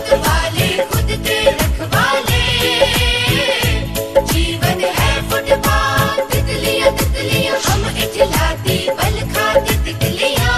खुद वाले खुद के रखवाले, जीवन है फुटपाथ, तितलियां तितलियां हम इठलाती बल खाती तितलियां,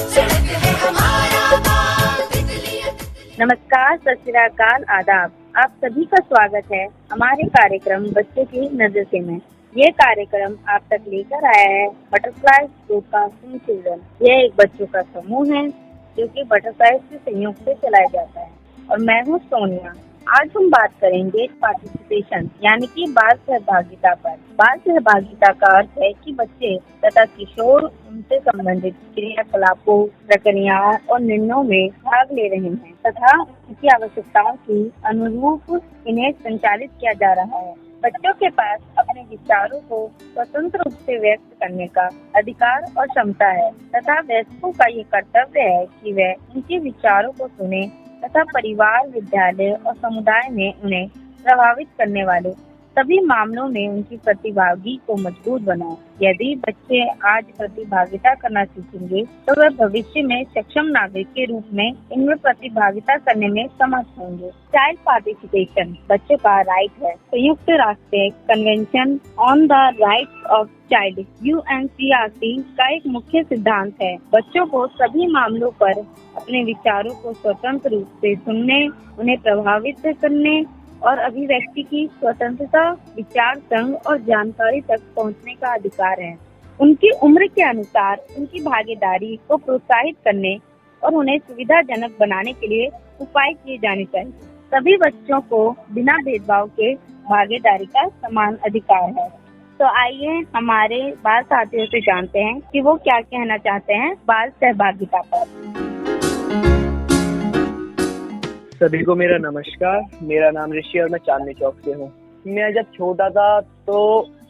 सड़क है हमारा बाग, तितलियां तितलियां। नमस्कार, सत श्री अकाल, आदाब। आप सभी का स्वागत है हमारे कार्यक्रम बच्चों की नजर से में। ये कार्यक्रम आप तक लेकर आया है बटरफ्लाई ब्रॉडकास्टिंग चिल्ड्रन। यह एक बच्चों का समूह है जो कि बटरफ्लाई के सहयोग से चलाया जाता है और मैं हूँ सोनिया। आज हम बात करेंगे पार्टिसिपेशन यानी कि बाल सहभागिता पर। बाल सहभागिता का अर्थ है कि बच्चे तथा किशोर उनसे संबंधित क्रियाकलापों, प्रक्रियाओं और निर्णयों में भाग ले रहे हैं तथा उनकी आवश्यकताओं के अनुरूप इन्हें संचालित किया जा रहा है। बच्चों के पास अपने विचारों को स्वतंत्र रूप से व्यक्त करने का अधिकार और क्षमता है तथा वयस्कों का ये कर्तव्य है कि वे उनके विचारों को सुने तथा परिवार, विद्यालय और समुदाय में उन्हें प्रभावित करने वाले सभी मामलों में उनकी प्रतिभागी को मजबूत बनाए। यदि बच्चे आज प्रतिभागिता करना सीखेंगे तो वे भविष्य में सक्षम नागरिक के रूप में इनमें प्रतिभागिता करने में समर्थ होंगे। चाइल्ड पार्टिसिपेशन बच्चों का राइट है। संयुक्त राष्ट्र convention on the rights of child UNCRC का एक मुख्य सिद्धांत है बच्चों को सभी मामलों पर अपने विचारों को स्वतंत्र रूप से सुनने, उन्हें प्रभावित करने और अभिव्यक्ति की स्वतंत्रता, विचार संग और जानकारी तक पहुंचने का अधिकार है। उनकी उम्र के अनुसार उनकी भागीदारी को प्रोत्साहित करने और उन्हें सुविधाजनक बनाने के लिए उपाय किए जाने चाहिए। सभी बच्चों को बिना भेदभाव के भागीदारी का समान अधिकार है। तो आइए हमारे बाल साथियों से जानते हैं कि वो क्या कहना चाहते हैं बाल सहभागिता पर। सभी को मेरा नमस्कार। मेरा नाम ऋषि और मैं चांदनी चौक से हूँ। मैं जब छोटा था तो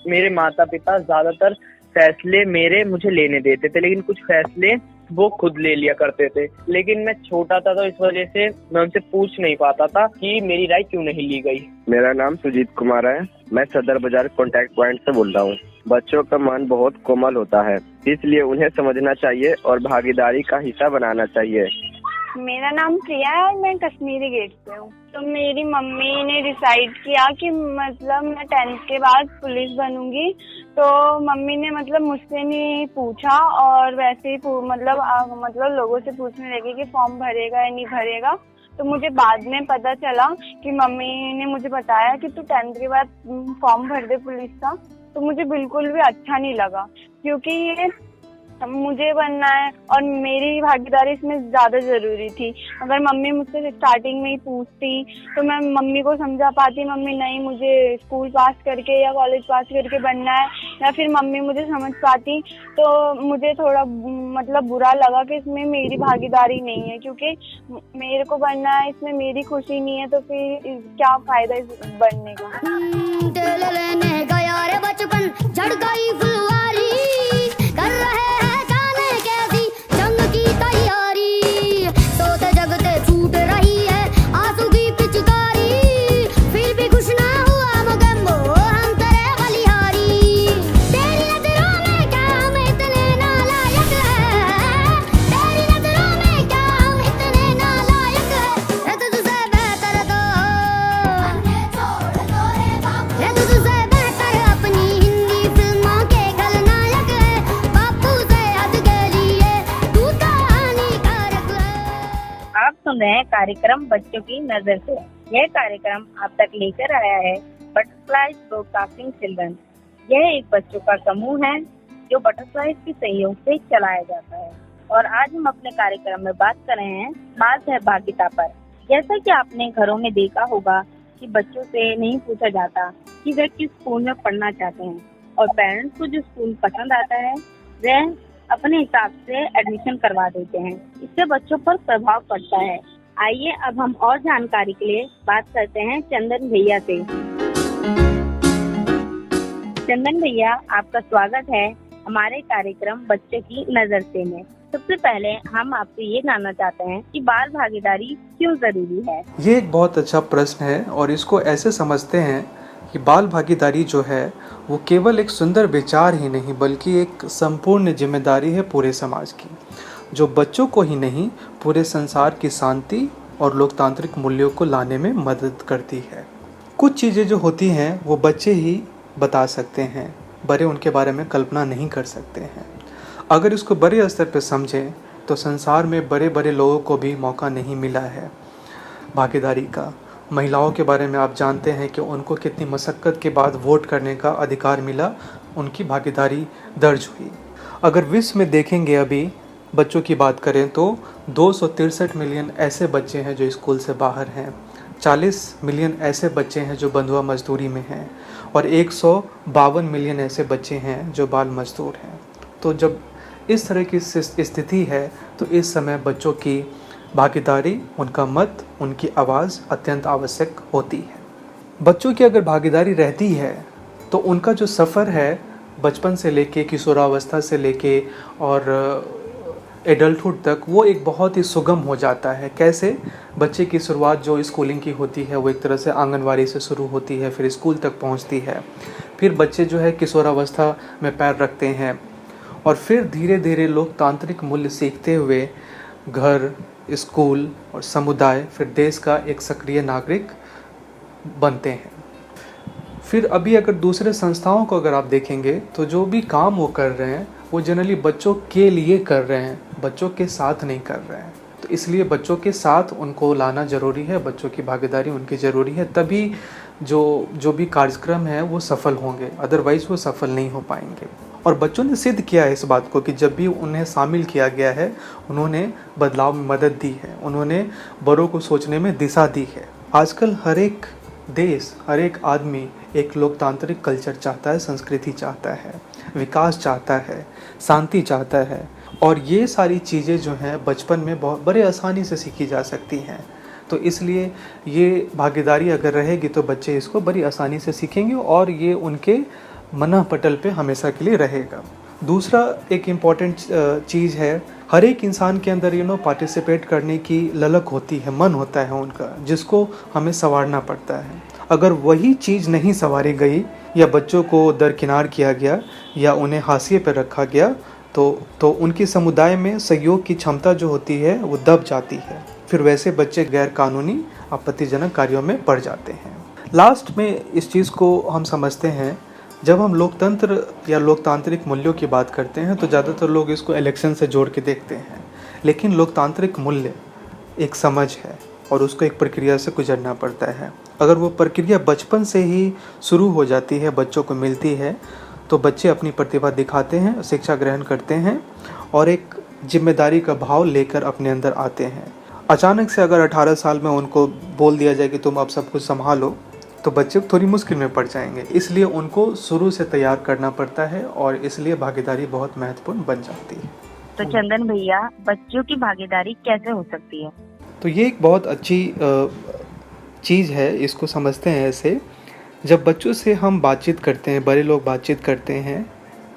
मेरे माता पिता ज्यादातर फैसले मुझे लेने देते थे, लेकिन कुछ फैसले वो खुद ले लिया करते थे। लेकिन मैं छोटा था तो इस वजह से मैं उनसे पूछ नहीं पाता था कि मेरी राय क्यों नहीं ली गई। मेरा नाम सुजीत कुमार है। मैं सदर बाजार कॉन्टैक्ट पॉइंट से बोल रहा हूँ। बच्चों का मन बहुत कोमल होता है, इसलिए उन्हें समझना चाहिए और भागीदारी का हिस्सा बनाना चाहिए। मेरा नाम प्रिया है और मैं कश्मीरी गेट से हूँ। तो मेरी मम्मी ने डिसाइड किया कि मतलब मैं 10th के बाद पुलिस बनूंगी। तो मम्मी ने मतलब मुझसे नहीं पूछा और वैसे ही मतलब लोगों से पूछने लगी कि फॉर्म भरेगा या नहीं भरेगा। तो मुझे बाद में पता चला कि मम्मी ने मुझे बताया कि तू 10th के बाद फॉर्म भर दे पुलिस का। तो मुझे बिल्कुल भी अच्छा नहीं लगा क्योंकि ये मुझे बनना है और मेरी भागीदारी इसमें ज्यादा जरूरी थी। अगर मम्मी मुझसे स्टार्टिंग में ही पूछती तो मैं मम्मी को समझा पाती, मम्मी नहीं मुझे स्कूल पास करके या कॉलेज पास करके बनना है, या फिर मम्मी मुझे समझ पाती। तो मुझे थोड़ा मतलब बुरा लगा कि इसमें मेरी भागीदारी नहीं है क्योंकि मेरे को बनना है, इसमें मेरी खुशी नहीं है, तो फिर क्या फायदा इस बनने का। सुन रहे हैं कार्यक्रम बच्चों की नजर से। यह कार्यक्रम आप तक लेकर आया है बटरफ्लाई ब्रॉडकास्टिंग चिल्ड्रन। यह एक बच्चों का समूह है जो बटरफ्लाई के सहयोग से चलाया जाता है और आज हम अपने कार्यक्रम में बात कर रहे हैं बाल सहभागिता पर। जैसा कि आपने घरों में देखा होगा कि बच्चों से नहीं पूछा जाता कि वे किस स्कूल में पढ़ना चाहते हैं और पेरेंट्स को जो स्कूल पसंद आता है वह अपने हिसाब से एडमिशन करवा देते हैं। इससे बच्चों पर प्रभाव पड़ता है। आइए अब हम और जानकारी के लिए बात करते हैं चंदन भैया से। चंदन भैया, आपका स्वागत है हमारे कार्यक्रम बच्चों की नजर से में। सबसे पहले हम आपसे ये जानना चाहते हैं कि बाल भागीदारी क्यों जरूरी है। ये एक बहुत अच्छा प्रश्न है और इसको ऐसे समझते हैं कि बाल भागीदारी जो है वो केवल एक सुंदर विचार ही नहीं बल्कि एक संपूर्ण जिम्मेदारी है पूरे समाज की, जो बच्चों को ही नहीं पूरे संसार की शांति, और लोकतांत्रिक मूल्यों को लाने में मदद करती है। कुछ चीज़ें जो होती हैं वो बच्चे ही बता सकते हैं, बड़े उनके बारे में कल्पना नहीं कर सकते हैं। अगर इसको बड़े स्तर पर समझें तो संसार में बड़े बड़े लोगों को भी मौका नहीं मिला है भागीदारी का। महिलाओं के बारे में आप जानते हैं कि उनको कितनी मशक्क़त के बाद वोट करने का अधिकार मिला, उनकी भागीदारी दर्ज हुई। अगर विश्व में देखेंगे अभी बच्चों की बात करें तो 263 मिलियन ऐसे बच्चे हैं जो स्कूल से बाहर हैं, 40 मिलियन ऐसे बच्चे हैं जो बंधुआ मजदूरी में हैं और 152 मिलियन ऐसे बच्चे हैं जो बाल मजदूर हैं। तो जब इस तरह की स्थिति है तो इस समय बच्चों की भागीदारी, उनका मत, उनकी आवाज़ अत्यंत आवश्यक होती है। बच्चों की अगर भागीदारी रहती है तो उनका जो सफ़र है बचपन से लेके किशोरावस्था से लेके और एडल्टहुड तक वो एक बहुत ही सुगम हो जाता है। कैसे? बच्चे की शुरुआत जो स्कूलिंग की होती है वो एक तरह से आंगनवाड़ी से शुरू होती है, फिर स्कूल तक पहुंचती है, फिर बच्चे जो है किशोरावस्था में पैर रखते हैं और फिर धीरे धीरे लोकतांत्रिक मूल्य सीखते हुए घर, स्कूल और समुदाय, फिर देश का एक सक्रिय नागरिक बनते हैं। फिर अभी अगर दूसरे संस्थाओं को अगर आप देखेंगे तो जो भी काम वो कर रहे हैं वो जनरली बच्चों के लिए कर रहे हैं, बच्चों के साथ नहीं कर रहे हैं। तो इसलिए बच्चों के साथ उनको लाना ज़रूरी है, बच्चों की भागीदारी उनकी ज़रूरी है, तभी जो भी कार्यक्रम है वो सफल होंगे, अदरवाइज़ वो सफल नहीं हो पाएंगे। और बच्चों ने सिद्ध किया है इस बात को कि जब भी उन्हें शामिल किया गया है उन्होंने बदलाव में मदद दी है, उन्होंने बड़ों को सोचने में दिशा दी है। आजकल हर एक देश, हर एक आदमी एक लोकतांत्रिक कल्चर चाहता है, संस्कृति चाहता है, विकास चाहता है, शांति चाहता है और ये सारी चीज़ें जो हैं बचपन में बहुत बड़े आसानी से सीखी जा सकती हैं। तो इसलिए ये भागीदारी अगर रहेगी तो बच्चे इसको बड़ी आसानी से सीखेंगे और ये उनके मना पटल पे हमेशा के लिए रहेगा। दूसरा एक इम्पॉर्टेंट चीज़ है, हर एक इंसान के अंदर पार्टिसिपेट करने की ललक होती है, मन होता है उनका, जिसको हमें संवारना पड़ता है। अगर वही चीज़ नहीं संवारी गई या बच्चों को दरकिनार किया गया या उन्हें हाशिए पर रखा गया तो उनकी समुदाय में सहयोग की क्षमता जो होती है वो दब जाती है। फिर वैसे बच्चे गैर कानूनी आपत्तिजनक कार्यों में पड़ जाते हैं। लास्ट में इस चीज़ को हम समझते हैं, जब हम लोकतंत्र या लोकतांत्रिक मूल्यों की बात करते हैं तो ज़्यादातर लोग इसको इलेक्शन से जोड़ के देखते हैं, लेकिन लोकतांत्रिक मूल्य एक समझ है और उसको एक प्रक्रिया से गुजरना पड़ता है। अगर वो प्रक्रिया बचपन से ही शुरू हो जाती है, बच्चों को मिलती है, तो बच्चे अपनी प्रतिभा दिखाते हैं, शिक्षा ग्रहण करते हैं और एक जिम्मेदारी का भाव लेकर अपने अंदर आते हैं। अचानक से अगर 18 साल में उनको बोल दिया जाए कि तुम अब सब कुछ संभालो तो बच्चे थोड़ी मुश्किल में पड़ जाएंगे। इसलिए उनको शुरू से तैयार करना पड़ता है और इसलिए भागीदारी बहुत महत्वपूर्ण बन जाती है। तो चंदन भैया, बच्चों की भागीदारी कैसे हो सकती है? तो ये एक बहुत अच्छी चीज़ है, इसको समझते हैं ऐसे। जब बच्चों से हम बातचीत करते हैं, बड़े लोग बातचीत करते हैं,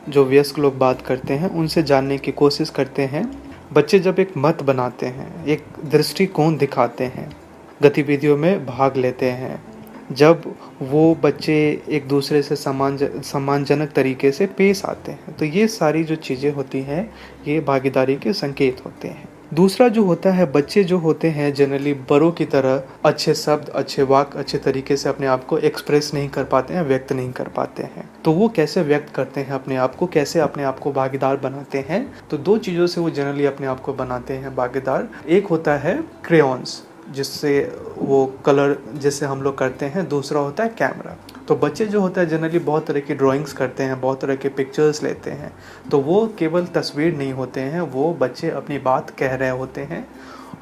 जो वयस्क लोग बात करते हैं, उनसे जानने की कोशिश करते हैं। बच्चे जब एक मत बनाते हैं, एक दृष्टिकोण दिखाते हैं, गतिविधियों में भाग लेते हैं, जब वो बच्चे एक दूसरे से सम्मानजनक तरीके से पेश आते हैं, तो ये सारी जो चीज़ें होती हैं ये भागीदारी के संकेत होते हैं। दूसरा जो होता है, बच्चे जो होते हैं जनरली बड़ों की तरह अच्छे शब्द, अच्छे वाक्य, अच्छे तरीके से अपने आप को एक्सप्रेस नहीं कर पाते हैं, व्यक्त नहीं कर पाते हैं। तो वो कैसे व्यक्त करते हैं अपने आप को, कैसे अपने आप को भागीदार बनाते हैं? तो दो चीज़ों से वो जनरली अपने आप को बनाते हैं भागीदार। एक होता है क्रेयॉन्स, जिससे वो कलर जिससे हम लोग करते हैं, दूसरा होता है कैमरा। तो बच्चे जो होता है जनरली बहुत तरह की ड्राइंग्स करते हैं, बहुत तरह के पिक्चर्स लेते हैं। तो वो केवल तस्वीर नहीं होते हैं, वो बच्चे अपनी बात कह रहे होते हैं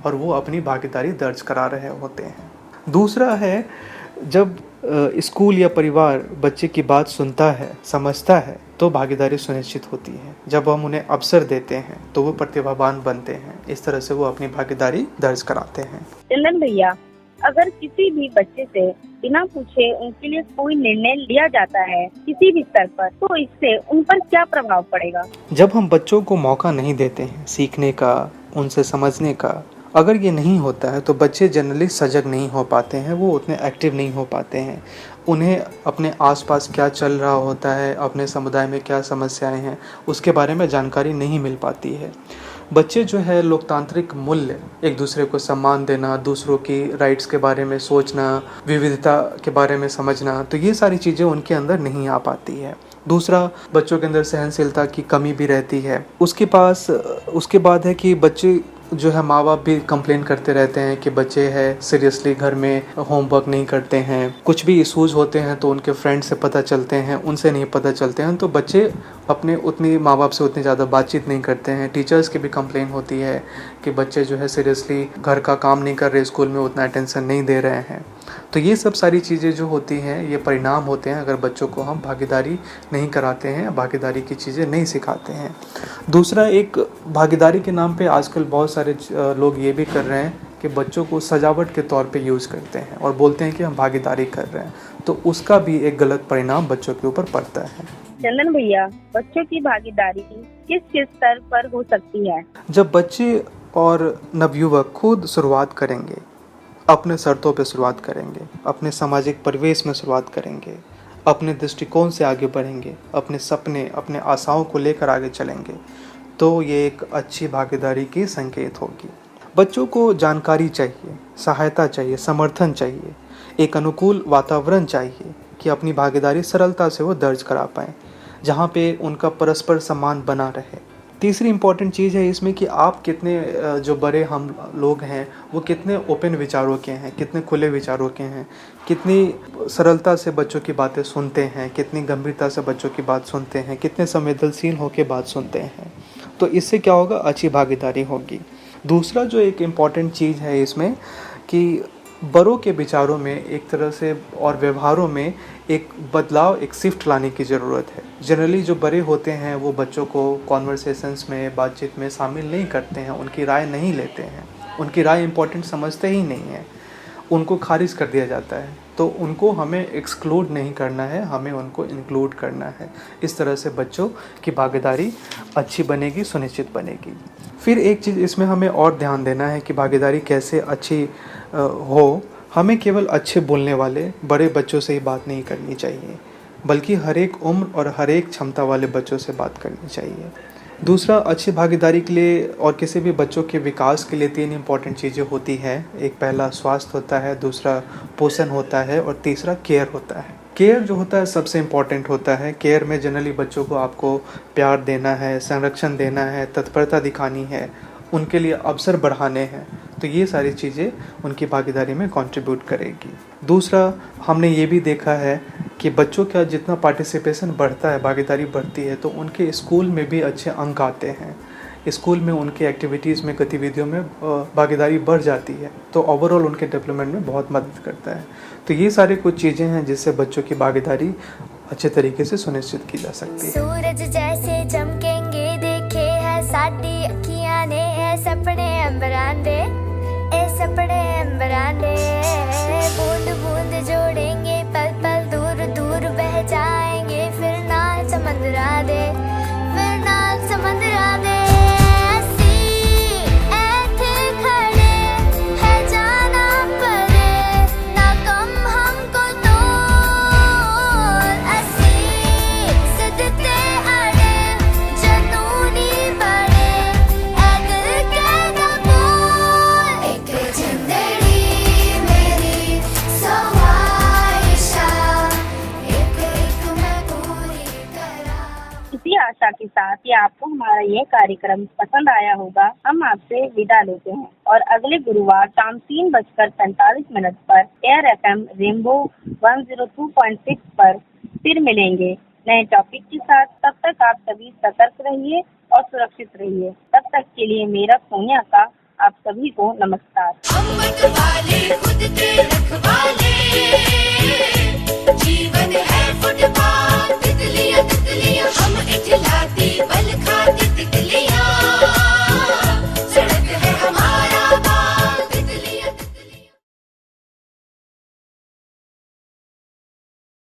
और वो अपनी भागीदारी दर्ज करा रहे होते हैं। दूसरा है, जब स्कूल या परिवार बच्चे की बात सुनता है, समझता है, तो भागीदारी सुनिश्चित होती है। जब हम उन्हें अवसर देते हैं तो वो प्रतिभावान बनते हैं। इस तरह से वो अपनी भागीदारी दर्ज कराते हैं। चंदन भैया, अगर किसी भी बच्चे से बिना पूछे उनके लिए कोई निर्णय लिया जाता है किसी भी स्तर पर, तो इससे उन पर क्या प्रभाव पड़ेगा? जब हम बच्चों को मौका नहीं देते हैं सीखने का, उनसे समझने का, अगर ये नहीं होता है तो बच्चे जनरली सजग नहीं हो पाते हैं, वो उतने एक्टिव नहीं हो पाते हैं। उन्हें अपने आसपास क्या चल रहा होता है, अपने समुदाय में क्या समस्याएं हैं, उसके बारे में जानकारी नहीं मिल पाती है। बच्चे जो है लोकतांत्रिक मूल्य, एक दूसरे को सम्मान देना, दूसरों की राइट्स के बारे में सोचना, विविधता के बारे में समझना, तो ये सारी चीज़ें उनके अंदर नहीं आ पाती है। दूसरा, बच्चों के अंदर सहनशीलता की कमी भी रहती है। उसके बाद है कि बच्चे जो है, माँ बाप भी कंप्लेन करते रहते हैं कि बच्चे हैं सीरियसली घर में होमवर्क नहीं करते हैं, कुछ भी इश्यूज होते हैं तो उनके फ्रेंड से पता चलते हैं, उनसे नहीं पता चलते हैं, तो बच्चे अपने उतनी माँ बाप से उतनी ज़्यादा बातचीत नहीं करते हैं। टीचर्स की भी कंप्लेन होती है कि बच्चे जो है सीरियसली घर का काम नहीं कर रहे, स्कूल में उतना अटेंशन नहीं दे रहे हैं। तो ये सब सारी चीज़ें जो होती हैं, ये परिणाम होते हैं अगर बच्चों को हम भागीदारी नहीं कराते हैं, भागीदारी की चीज़ें नहीं सिखाते हैं। दूसरा, एक भागीदारी के नाम पे आजकल बहुत सारे लोग ये भी कर रहे हैं कि बच्चों को सजावट के तौर पे यूज़ करते हैं और बोलते हैं कि हम भागीदारी कर रहे हैं, तो उसका भी एक गलत परिणाम बच्चों के ऊपर पड़ता है। चंदन भैया, बच्चों की भागीदारी किस किस स्तर पर हो सकती है? जब बच्चे और नवयुवक खुद शुरुआत करेंगे, अपने शर्तों पे शुरुआत करेंगे, अपने सामाजिक परिवेश में शुरुआत करेंगे, अपने दृष्टिकोण से आगे बढ़ेंगे, अपने सपने, अपने आशाओं को लेकर आगे चलेंगे, तो ये एक अच्छी भागीदारी की संकेत होगी। बच्चों को जानकारी चाहिए, सहायता चाहिए, समर्थन चाहिए, एक अनुकूल वातावरण चाहिए कि अपनी भागीदारी सरलता से वो दर्ज करा पाएँ, जहाँ पे उनका परस्पर सम्मान बना रहे। तीसरी इम्पॉर्टेंट चीज़ है इसमें कि आप कितने जो बड़े हम लोग हैं वो कितने ओपन विचारों के हैं, कितने खुले विचारों के हैं, कितनी सरलता से बच्चों की बातें सुनते हैं, कितनी गंभीरता से बच्चों की बात सुनते हैं, कितने संवेदनशील होकर बात सुनते हैं, तो इससे क्या होगा, अच्छी भागीदारी होगी। दूसरा जो एक इम्पॉर्टेंट चीज़ है इसमें कि बड़ों के विचारों में एक तरह से और व्यवहारों में एक बदलाव, एक शिफ्ट लाने की ज़रूरत है। जनरली जो बड़े होते हैं वो बच्चों को कॉन्वर्सेशंस में, बातचीत में शामिल नहीं करते हैं, उनकी राय नहीं लेते हैं, उनकी राय इम्पोर्टेंट समझते ही नहीं है, उनको खारिज कर दिया जाता है। तो उनको हमें एक्सक्लूड नहीं करना है, हमें उनको इंक्लूड करना है। इस तरह से बच्चों की भागीदारी अच्छी बनेगी, सुनिश्चित बनेगी। फिर एक चीज़ इसमें हमें और ध्यान देना है कि भागीदारी कैसे अच्छी हो। हमें केवल अच्छे बोलने वाले बड़े बच्चों से ही बात नहीं करनी चाहिए, बल्कि हर एक उम्र और हर एक क्षमता वाले बच्चों से बात करनी चाहिए। दूसरा, अच्छी भागीदारी के लिए और किसी भी बच्चों के विकास के लिए 3 इम्पॉर्टेंट चीज़ें होती हैं। एक, पहला स्वास्थ्य होता है, दूसरा पोषण होता है और तीसरा केयर होता है। केयर जो होता है सबसे इम्पॉर्टेंट होता है। केयर में जनरली बच्चों को आपको प्यार देना है, संरक्षण देना है, तत्परता दिखानी है, उनके लिए अवसर बढ़ाने हैं, तो ये सारी चीज़ें उनकी भागीदारी में कंट्रीब्यूट करेगी। दूसरा, हमने ये भी देखा है कि बच्चों का जितना पार्टिसिपेशन बढ़ता है, भागीदारी बढ़ती है, तो उनके स्कूल में भी अच्छे अंक आते हैं। स्कूल में उनके एक्टिविटीज़ में, गतिविधियों में भागीदारी बढ़ जाती है, तो ओवरऑल उनके डेवलपमेंट में बहुत मदद करता है। तो ये सारी कुछ चीज़ें हैं जिससे बच्चों की भागीदारी अच्छे तरीके से सुनिश्चित की जा सकती है। सूरज जैसे चमकेंगे देखे है साडी अखियां ने, है सपने अंबरांदे, ए सपने अंबरांदे, बूंद बूंद जोड़ेंगे, पल पल दूर दूर बह जाएंगे, फिर नाल समंदरा दे, फिर नाल समंदरा दे। इसी आशा के साथ कि आपको हमारा ये कार्यक्रम पसंद आया होगा, हम आपसे विदा लेते हैं और अगले गुरुवार शाम 3:45 पर एयर FM रेनबो 102.6 पर फिर मिलेंगे नए टॉपिक के साथ। तब तक आप सभी सतर्क रहिए और सुरक्षित रहिए। तब तक के लिए मेरा सोनिया का आप सभी को नमस्कार। हम वाले खुद के